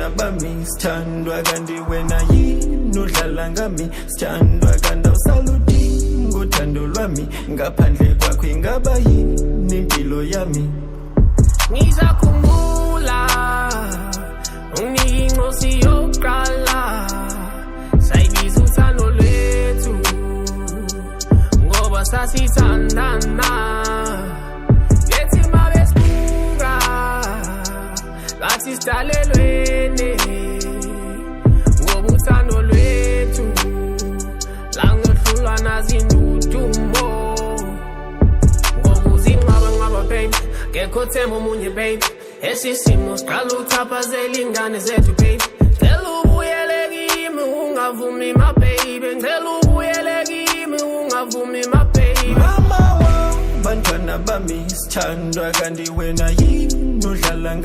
bantwana bami sithandwa kanti wena yini udlala ngami sithandwa kanti awusaludinga uthando lwami ngaphandle kwakho ingaba yini impilo yami Ngizakhumbula ungingosi yokuqala sayibiza uthando lwethu ngoba sasithandana lethi mabesibuka ngathi sidalelwene ngoba uthando lwethu langehlulwa nazindudumo ngoba uzinqaba baby ngekho themba omunye baby esisimo siqala uthaphazela ingane zethu baby ngicela ubuyele kimi ungavumi my baby ngicela ubuyele kimi ungavumi my baby mama wa bantwana bami sithandwa kanti wena yini udlala ngami